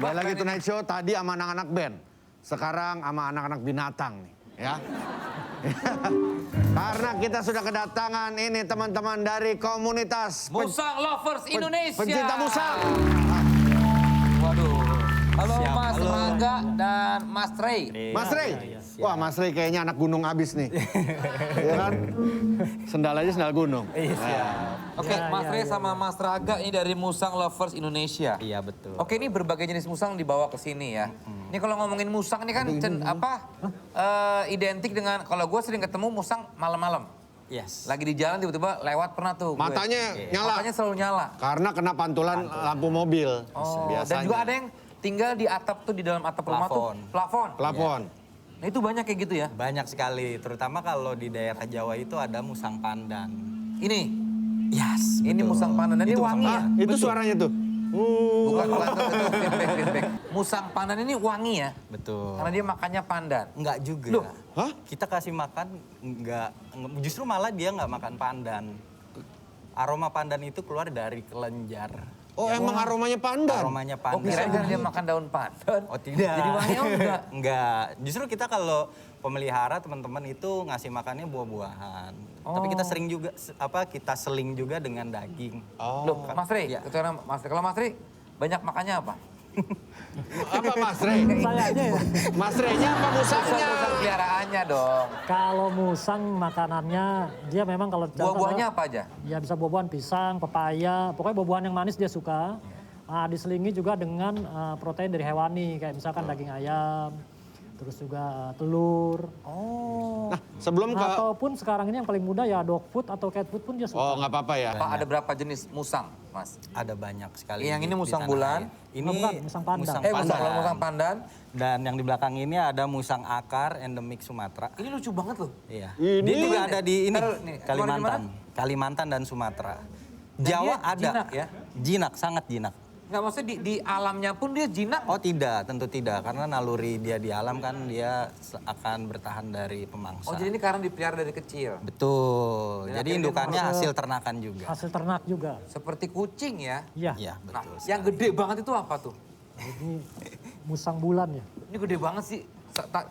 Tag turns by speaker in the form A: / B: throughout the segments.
A: Balik lagi Tonight Show, tadi sama anak-anak band. Sekarang sama anak-anak binatang nih, ya. Karena kita sudah kedatangan ini teman-teman dari komunitas
B: Musang Lovers Indonesia.
A: pencinta musang.
B: Waduh. Halo
C: Siap,
B: Mas
C: halo.
B: Rangga dan Mas Rey.
A: Mas Rey, wah Mas Rey kayaknya anak gunung abis nih. Ya kan? Sendal aja sendal gunung.
B: Oke, Mas Rey sama Mas Rangga ini dari Musang Lovers Indonesia.
C: Iya betul.
B: Oke, ini berbagai jenis musang dibawa ke sini ya. Ini kalau ngomongin musang ini kan identik dengan kalau gue sering ketemu musang malam-malam.
C: Yes.
B: Lagi di jalan tiba-tiba lewat pernah tuh. gue.
A: Matanya nyala.
B: Matanya selalu nyala.
A: Karena kena pantulan lampu mobil.
B: Oh,
A: Biasanya.
B: dan juga ada yang tinggal di atap tuh, di dalam atap rumah tuh. Plafon.
A: Plafon.
B: Nah itu banyak kayak gitu ya.
C: Banyak sekali, terutama kalau di daerah Jawa itu ada musang pandan.
B: Ini,
C: Yes.
B: ini
C: betul.
B: musang pandan. Dan ini
C: Itu musang
B: wangi ya.
C: pandan.
A: Itu suaranya tuh.
B: Bukan itu feedback. Musang pandan ini wangi ya.
C: Betul.
B: Karena dia makannya pandan.
C: Enggak juga.
B: Loh,
A: hah?
C: Kita kasih makan justru malah dia nggak makan pandan. Aroma pandan itu keluar dari kelenjar.
A: Oh emang aromanya pandan?
C: Aromanya
B: Oh
C: pandan.
B: kirain karena dia makan daun pandan.
C: Oh tidak.
B: Jadi wangi oh enggak.
C: Enggak. Justru kita kalau pemelihara teman-teman itu ngasih makannya buah-buahan. Tapi kita sering juga kita seling juga dengan daging.
B: Loh, Mas Rey,
C: Iya.
B: kalau Mas Rey banyak makannya apa?
A: Apa Mas Rey?
D: Saya aja ya.
A: Mas Rey-nya apa musangnya?
B: Musang peliharaannya dong.
D: Kalau musang makanannya dia memang kalau
B: Buah-buahnya apa aja?
D: Ya bisa buah-buahan pisang, pepaya, pokoknya buah-buahan yang manis dia suka. Diselingi juga dengan protein dari hewani kayak misalkan daging ayam, terus juga telur.
A: Nah sebelum ke...
D: Ataupun sekarang ini yang paling mudah ya dog food atau cat food pun dia suka.
A: Oh nggak apa-apa ya.
B: Pak ada berapa jenis musang, Mas?
C: Ada banyak sekali.
B: Yang ini
C: di
B: musang
C: tanah
B: bulan.
C: air. Ini
D: Bukan, musang pandan.
B: Musang pandan.
C: Dan yang di belakang ini ada musang akar endemik Sumatera.
B: Ini lucu banget loh.
C: Iya.
A: Ini-
C: Dia juga ada di ini
B: Taruh nih, keluar di
C: Kalimantan. Kalimantan dan Sumatera.
B: Dan
C: Jawa
B: dia
C: ada.
B: jinak ya?
C: Jinak, sangat jinak.
B: Nggak maksudnya di alamnya pun dia jinak.
C: Oh tidak, tentu tidak. Karena naluri dia di alam kan dia akan bertahan dari pemangsa.
B: Oh jadi ini karena dipelihara dari kecil.
C: Betul.
B: Dan
C: Jadi
B: akhirnya
C: indukannya
D: dia
C: hasil ternakan juga.
D: Hasil ternak juga.
B: Seperti kucing ya.
D: Iya.
C: Iya,
B: Nah,
C: betul.
B: yang gede banget itu apa tuh?
D: Ini musang bulan ya.
B: Ini gede banget sih.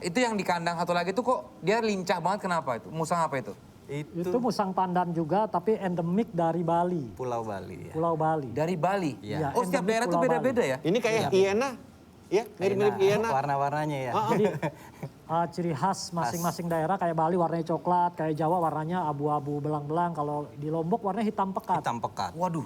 B: Itu yang di kandang satu lagi tuh kok dia lincah banget kenapa itu? Musang apa itu?
D: Itu musang pandan juga tapi endemik dari Bali,
C: Pulau Bali ya.
D: Pulau Bali.
B: Dari Bali?
C: Iya.
B: Oh setiap
D: endemik
B: daerah tuh
D: Pulau
B: beda-beda ya?
A: Ini kayak hiena. Ya mirip-mirip hiena.
C: Warna-warnanya ya.
D: Jadi ciri khas masing-masing daerah kayak Bali warnanya coklat, kayak Jawa warnanya abu-abu belang-belang, kalau di Lombok warnanya hitam pekat.
C: Hitam pekat.
B: Waduh.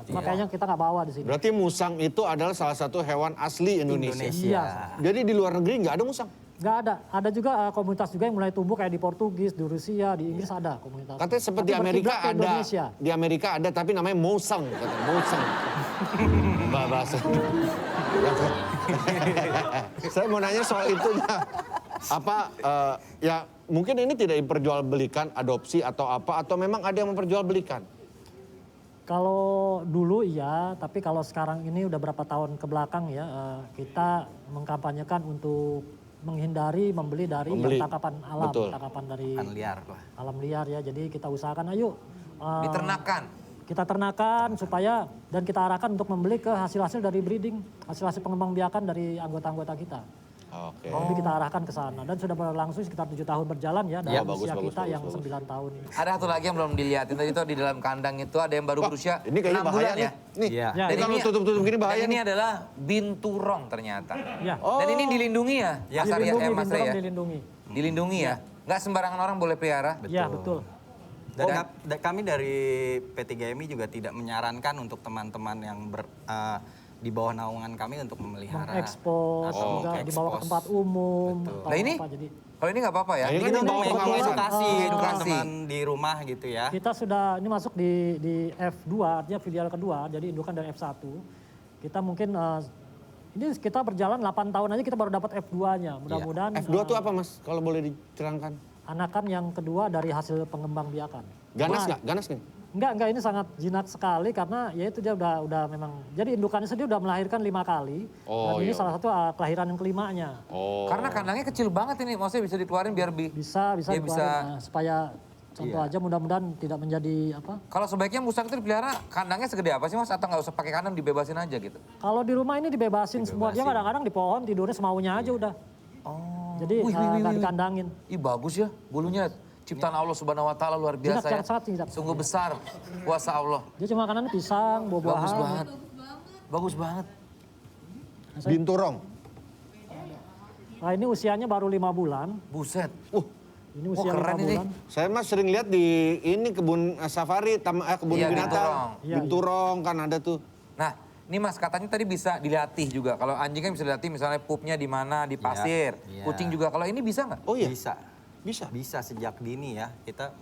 D: Cuma kayaknya kita nggak bawa di sini.
A: Berarti musang itu adalah salah satu hewan asli Indonesia.
D: Iya.
A: Jadi di luar negeri nggak ada musang.
D: Nggak ada. Ada juga komunitas juga yang mulai tumbuh kayak di Portugis, di Rusia, di Inggris ada komunitas.
A: Katanya seperti
D: Tapi
A: Amerika
D: berkiblat ke
A: ada.
D: Indonesia.
A: Di Amerika ada tapi namanya musang. Katanya musang. Bahasa. Saya mau nanya soal itunya. Apa ya mungkin ini tidak diperjualbelikan adopsi atau apa atau memang ada yang memperjualbelikan?
D: Kalau dulu iya, tapi kalau sekarang ini udah berapa tahun ke belakang ya, kita mengkampanyekan untuk menghindari membeli dari
A: Membeli.
D: yang tangkapan alam,
A: Betul.
D: tangkapan dari
C: Ikan liar lah.
D: alam liar ya. Jadi kita usahakan ayo
B: Diternakan.
D: kita ternakan supaya dan kita arahkan untuk membeli ke hasil-hasil dari breeding, hasil-hasil pengembangbiakan dari anggota-anggota kita.
A: Oke.
D: Jadi kita arahkan ke sana dan sudah berlangsung sekitar 7 tahun berjalan ya dari
A: bagus,
D: usia
A: bagus,
D: kita
A: bagus,
D: yang
A: bagus.
D: 9 tahun ini.
B: Ada satu lagi yang belum dilihatin tadi itu di dalam kandang itu ada yang baru
A: Wah,
B: berusia
A: ini kayaknya
B: 6
A: bahaya
B: bulan
A: nih.
B: ya.
A: Nih,
C: Iya.
D: Ya,
A: ini kalau tutup-tutup gini bahaya
B: Dan ini
A: nih.
B: adalah binturong ternyata.
D: Ya.
B: Dan ini dilindungi ya, Mas Arya,
D: Dilindungi,
B: Mas Rey ya?
D: dilindungi.
B: Dilindungi ya. Nggak sembarangan orang boleh pelihara.
D: Ya betul.
C: Dan kami dari P3MI juga tidak menyarankan untuk teman-teman yang di bawah naungan kami untuk memelihara.
D: Mengekspos,
C: atau
D: juga
C: mengekspos.
D: dibawa ke tempat umum.
C: Betul.
D: atau
B: Nah ini,
D: apa, jadi
B: kalau ini nggak apa-apa ya?
A: Nah, ini
C: Ini
A: kan
C: untuk
A: bawa pengawasan.
C: edukasi
B: Edukasi.
C: teman-teman di rumah gitu ya.
D: kita sudah, ini masuk di F2, artinya filial kedua, jadi indukan dari F1. Kita mungkin, ini kita berjalan 8 tahun aja kita baru dapat F2-nya. Mudah-mudahan
A: F2 itu apa Mas? Kalau boleh diterangkan.
D: anakan yang kedua dari hasil pengembang biakan.
A: Ganas nggak? Ganas nih?
D: Enggak, ini sangat jinak sekali karena ya itu dia udah memang, jadi indukannya sendiri udah melahirkan 5 kali.
A: Oh,
D: dan ini
A: iya.
D: salah satu kelahiran yang kelimanya.
A: Oh.
B: Karena kandangnya kecil banget ini, maksudnya bisa dikeluarin biar
D: Bisa
B: Ya,
D: dikeluarin,
B: bisa.
D: supaya Contoh aja mudah-mudahan tidak menjadi apa.
B: Kalau sebaiknya musang itu dipelihara, kandangnya segede apa sih Mas? Atau nggak usah pakai kandang, dibebasin aja gitu?
D: Kalau di rumah ini dibebasin semua. Dia kadang-kadang di pohon tidurnya semaunya aja udah.
B: Oh.
D: Jadi nggak dikandangin.
B: Ih bagus ya, bulunya ciptaan Allah Subhanahu wa taala luar biasa ya.
D: Sangat jinak.
B: Sungguh besar kuasa Allah.
D: Dia cuma makanannya pisang, buah-buahan.
B: Bagus banget. Bagus banget.
A: Binturong.
D: Nah ini usianya baru 5 bulan.
B: Buset.
D: Ini usia
B: keren
D: 5
B: ini.
D: bulan.
A: Saya mah sering lihat di ini kebun safari, kebun
B: Iya,
A: binatang.
B: Binturong.
D: Iya,
A: Binturong kan ada tuh.
B: Nah, ini Mas katanya tadi bisa dilatih juga. Kalau anjing kan bisa dilatih misalnya pupnya di mana, di pasir.
C: Iya.
B: Kucing juga. Kalau ini bisa nggak?
A: Oh iya.
C: Bisa.
A: Bisa.
C: Bisa sejak dini ya. Kita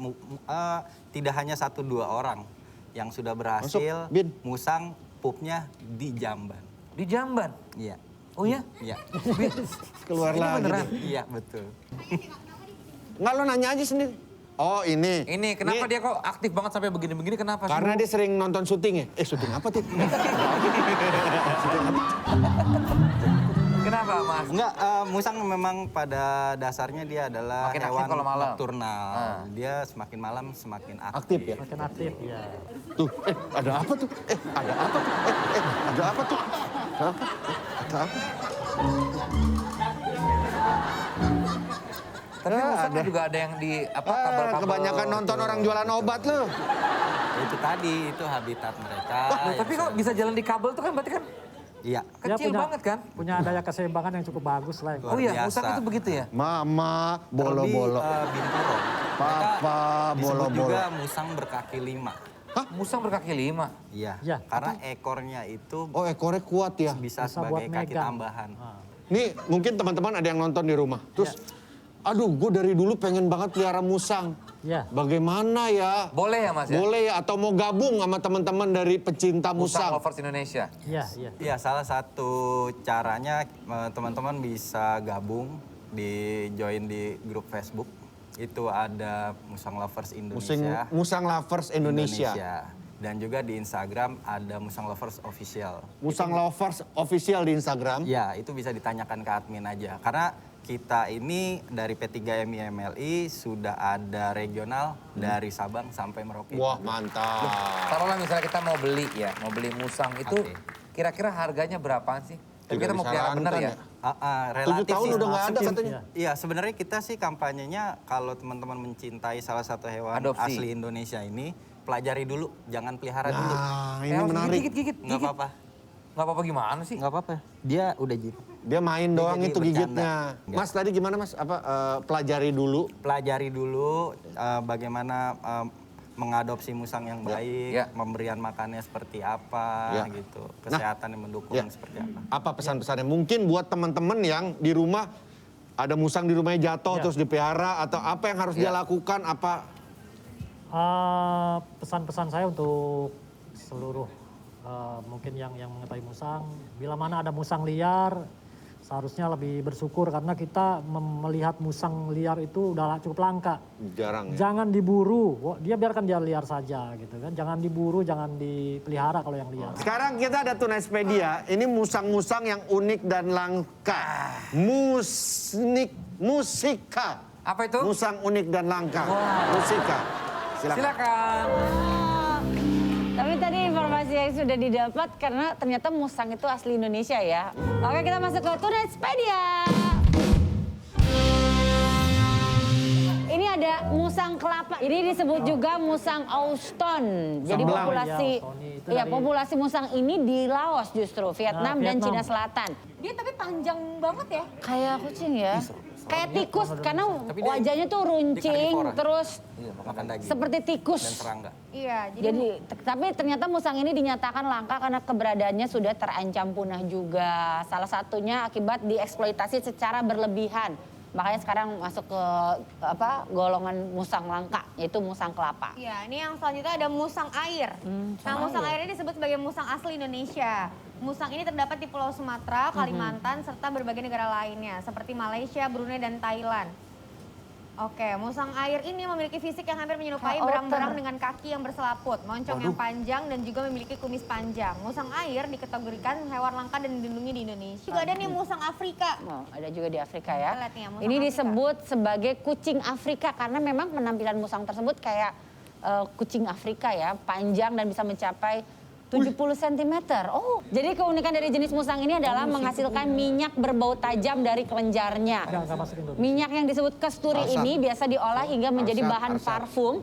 C: tidak hanya 1-2 orang yang sudah berhasil
A: Bin.
C: musang pupnya di Jamban.
B: Di Jamban.
C: Iya.
B: Oh iya?
C: Iya.
A: Keluar
B: Ini
A: lagi.
B: beneran?
A: deh.
C: Iya, betul.
A: Nggak, lo nanya aja sendiri. Oh ini.
B: Ini kenapa dia kok aktif banget sampai begini-begini? Kenapa sih?
A: Karena dia sering nonton syuting ya. Syuting apa tuh?
B: Kenapa Mas?
C: Enggak, musang memang pada dasarnya dia adalah
B: Makin aktif
C: hewan
B: kalau malam.
C: nokturnal.
B: Ah.
C: Dia semakin malam semakin
A: Aktif ya.
D: Makin aktif ya.
A: Tuh, ada apa tuh? Ada apa tuh? Ada apa tuh? Ada apa? Ada apa?
B: Tapi musang juga ada yang di kabel-kabel.
A: Kebanyakan nonton orang jualan obat lu.
C: Itu tadi, itu habitat mereka.
B: Loh, tapi kok bisa jalan di kabel tuh kan berarti kan
C: Iya.
D: Dia
B: kecil banget kan?
D: Punya daya keseimbangan yang cukup bagus lah.
B: Oh iya,
C: biasa.
B: musang itu begitu ya?
A: Mama, bolo-bolo.
C: Terlebih, binturong.
A: Papa,
C: Mereka disebut
A: bolo-bolo.
C: juga musang berkaki 5.
B: Musang berkaki 5.
C: Iya.
D: Ya,
C: Karena ekornya itu
A: Oh ekornya kuat ya.
C: bisa
D: Bisa
C: sebagai
D: buat
C: kaki
D: megang.
C: tambahan.
A: Nih mungkin teman-teman ada yang nonton di rumah. Terus, aduh gue dari dulu pengen banget pelihara musang.
D: Ya.
A: Bagaimana ya?
B: Boleh ya Mas ya?
A: Boleh ya? Atau mau gabung sama teman-teman dari pecinta
B: Musang
A: musang?
B: Lovers Indonesia.
D: Iya, iya.
C: Iya, salah satu caranya teman-teman bisa gabung join di grup Facebook. Itu ada Musang Lovers Indonesia.
A: Musang Lovers Indonesia.
C: Dan juga di Instagram ada Musang Lovers Official.
A: Musang Lovers official di Instagram.
C: Ya, itu bisa ditanyakan ke admin aja. Karena kita ini dari P3MI MLI sudah ada regional dari Sabang sampai Merauke.
A: Wah mantap.
B: Taruhlah misalnya kita mau beli ya, mau beli musang itu
C: Oke.
B: kira-kira harganya berapaan sih? Tapi
A: Tidak
B: kita mau pelihara bener ya?
A: disarankan 7
C: Relatif
A: tahun
C: sih.
A: udah nggak ada katanya.
C: Iya, sebenarnya kita sih kampanyenya kalau teman-teman mencintai salah satu hewan
B: Adopsi.
C: asli Indonesia ini, pelajari dulu, jangan pelihara dulu.
A: Nah ini
B: harus
A: menarik.
B: Gigit.
C: Nggak apa-apa.
B: Nggak apa-apa gimana sih?
C: Nggak apa-apa. Dia udah
A: Dia main doang
C: jadi
A: itu
C: bercanda.
A: gigitnya.
C: Nggak.
A: Mas tadi gimana mas? Pelajari dulu.
C: pelajari dulu bagaimana mengadopsi musang yang baik,
B: Ya.
C: memberian makannya seperti apa,
A: Ya.
C: gitu, kesehatan yang mendukung
A: Ya.
C: seperti apa.
A: Apa pesan-pesannya? Mungkin buat teman-teman yang di rumah ada musang di rumahnya jatuh terus dipelihara atau apa yang harus dia lakukan? Apa?
D: Pesan-pesan saya untuk seluruh mungkin yang mengetahui musang, bila mana ada musang liar, seharusnya lebih bersyukur karena kita melihat musang liar itu udah cukup langka.
A: Jarang ya.
D: Jangan diburu, dia biarkan dia liar saja gitu kan. Jangan diburu, jangan dipelihara kalau yang liar.
A: Sekarang kita ada Tunaispedia. Ini musang-musang yang unik dan langka. Musika.
B: Apa itu?
A: Musang unik dan langka.
B: Wow.
A: Musika. Silakan.
B: Silakan.
E: Tapi tadi informasi yang sudah didapat karena ternyata musang itu asli Indonesia ya. Oke, kita masuk ke Tunaispedia. Ini ada musang kelapa. Ini disebut juga musang Auston. Jadi
A: belang.
E: populasi
D: Ya, Auston itu
E: ya
D: dari-
E: populasi musang ini di Laos justru, Vietnam dan
D: Vietnam.
E: Cina Selatan.
F: Dia tapi panjang banget ya.
E: Kayak kucing ya. Kayak tikus karena
C: Tapi dia-
E: wajahnya tuh runcing
C: karnivora.
E: terus
C: Makan daging
E: seperti tikus.
C: dan serangga.
F: Iya,
E: Jadi, tapi ternyata musang ini dinyatakan langka karena keberadaannya sudah terancam punah juga. Salah satunya akibat dieksploitasi secara berlebihan. Makanya sekarang masuk ke golongan musang langka, yaitu musang kelapa.
F: Iya, ini yang selanjutnya ada musang air. Nah, musang air ini disebut sebagai musang asli Indonesia. Musang ini terdapat di Pulau Sumatera, Kalimantan, serta berbagai negara lainnya seperti Malaysia, Brunei, dan Thailand. Oke, musang air ini memiliki fisik yang hampir menyerupai
E: Kayak
F: berang-berang
E: otter.
F: dengan kaki yang berselaput, moncong yang panjang dan juga memiliki kumis panjang. Musang air dikategorikan hewan langka dan dilindungi di Indonesia. Juga ada nih musang Afrika.
E: Oh, ada juga di Afrika ya.
F: Kita lihat nih ya, musang
E: Ini
F: Afrika.
E: disebut sebagai kucing Afrika karena memang penampilan musang tersebut kayak kucing Afrika ya, panjang dan bisa mencapai 70 cm. Oh, jadi keunikan dari jenis musang ini adalah menghasilkan minyak berbau tajam dari kelenjarnya.
D: Nggak masuk Indonesia.
E: Minyak yang disebut kasturi
A: Asap.
E: ini biasa diolah hingga menjadi
A: Asap,
E: bahan
A: asap.
E: parfum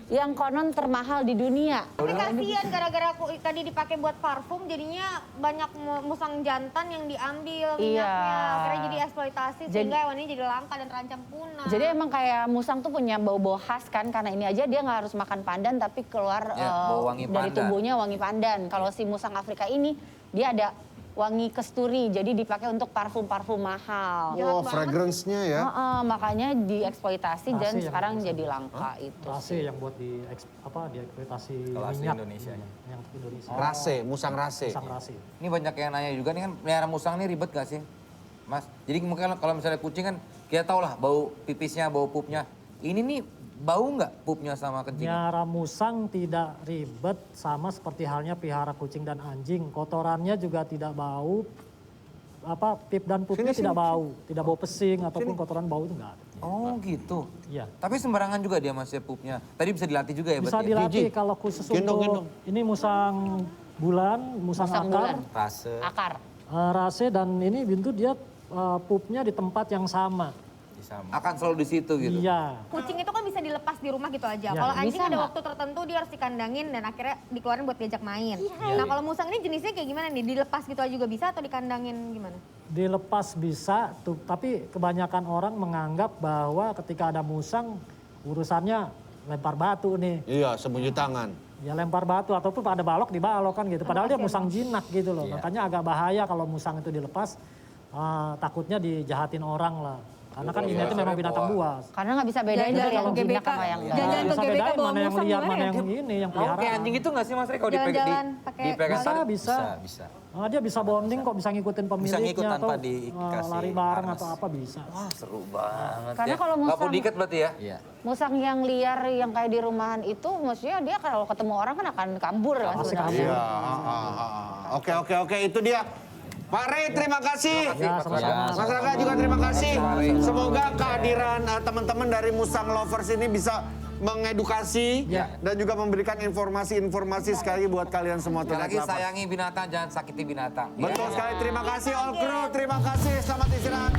E: yang konon termahal di dunia.
F: Tapi kasihan gara-gara tadi dipakai buat parfum jadinya banyak musang jantan yang diambil
E: Iya.
F: minyaknya. Akhirnya jadi eksploitasi
E: Jadi-
F: sehingga hewan ini jadi langka dan terancam punah.
E: Jadi emang kayak musang tuh punya bau-bau khas kan, karena ini aja dia nggak harus makan pandan tapi keluar
B: Ya, bau wangi
E: dari
B: pandan.
E: tubuhnya wangi pandan. Kalau si musang Afrika ini dia ada wangi kasturi, jadi dipakai untuk parfum-parfum mahal.
A: Oh, fragrance-nya ya.
E: Makanya dieksploitasi dan
D: Rase yang
E: sekarang
D: musang.
E: jadi langka itu.
D: Rase yang buat dieksploitasi
C: Kalau asli
D: minyak.
C: Indonesia nya.
D: Yang Indonesia.
A: Rase, musang rase.
D: Musang rase.
B: Ini banyak yang nanya juga nih kan pelihara musang nih ribet gak sih, Mas? Jadi mungkin kalau misalnya kucing kan kita tahu lah bau pipisnya, bau pupnya. Ini nih bau nggak pupnya sama kencing?
D: Pelihara musang tidak ribet sama seperti halnya pelihara kucing dan anjing. Kotorannya juga tidak bau. Pip dan pupnya tidak bau. Tidak bau pesing ataupun kotoran bau itu enggak ada.
B: Oh gitu.
D: Iya.
B: Tapi sembarangan juga dia Mas ya pupnya. Tadi bisa dilatih juga ya
D: Bisa
B: berarti?
D: dilatih
A: Gigi.
D: kalau khusus
A: Gendong,
D: untuk
A: gendong.
D: ini musang bulan, musang
E: Musang
D: akar,
E: bulan.
C: Rase
E: Akar.
D: rase dan ini bintu dia pupnya di tempat yang sama.
C: bisa.
B: Akan selalu di situ gitu.
D: Iya.
F: Kucing itu kan bisa dilepas di rumah gitu aja.
D: Ya.
F: Kalau anjing
E: Bisa
F: ada
E: nggak?
F: waktu tertentu dia harus dikandangin dan akhirnya dikeluarin buat diajak main. Nah kalau musang ini jenisnya kayak gimana nih? Dilepas gitu aja juga bisa atau dikandangin gimana?
D: Dilepas bisa, tapi kebanyakan orang menganggap bahwa ketika ada musang urusannya lempar batu nih.
A: Iya, sembunyi tangan.
D: Ya lempar batu ataupun ada balok dibalok kan gitu. Padahal dia musang jinak gitu loh.
C: Iya.
D: Makanya agak bahaya kalau musang itu dilepas. Takutnya dijahatin orang lah. Karena kan ini itu memang binatang buas.
E: Karena nggak bisa bedain
F: Jalan-jalan
E: dari yang
F: ke
E: jinak
F: GBK.
E: sama yang enggak.
F: Jalan-jalan
D: Bisa
F: ke GBK
D: bedain
F: bawa
D: mana yang
F: musang
D: liar,
F: gimana
D: mana
F: ya?
D: yang ini, yang
B: Oh, kayak
D: peliharaan.
B: anjing itu nggak sih Mas Rey kalau dipegang
F: Jalan-jalan pakai
B: dipegang
D: Bisa,
B: tangan?
D: bisa.
C: Bisa.
D: Dia bisa bonding kok, bisa ngikutin pemiliknya
C: ngikut
D: atau
C: tanpa dikasih
D: lari bareng
C: harness.
D: atau apa bisa.
B: Wah seru banget
E: Karena
B: ya.
E: kalau
B: Nggak perlu
E: musang-
B: diikat berarti ya?
C: Iya.
E: Musang yang liar yang kayak di rumahan itu maksudnya dia kalau ketemu orang kan akan kabur kan
D: Pasti
E: sebenarnya.
A: Iya. Oke, itu dia. Pak Rey, terima kasih.
D: Ya, sama-sama.
A: Mas Raka juga terima kasih. Semoga kehadiran teman-teman dari Musang Lovers ini bisa mengedukasi dan juga memberikan informasi-informasi sekali buat kalian semua
B: Sekali lagi
A: Ternak Lovers.
B: sayangi binatang, jangan sakiti binatang.
A: Betul sekali, terima kasih all crew, terima kasih, selamat istirahat.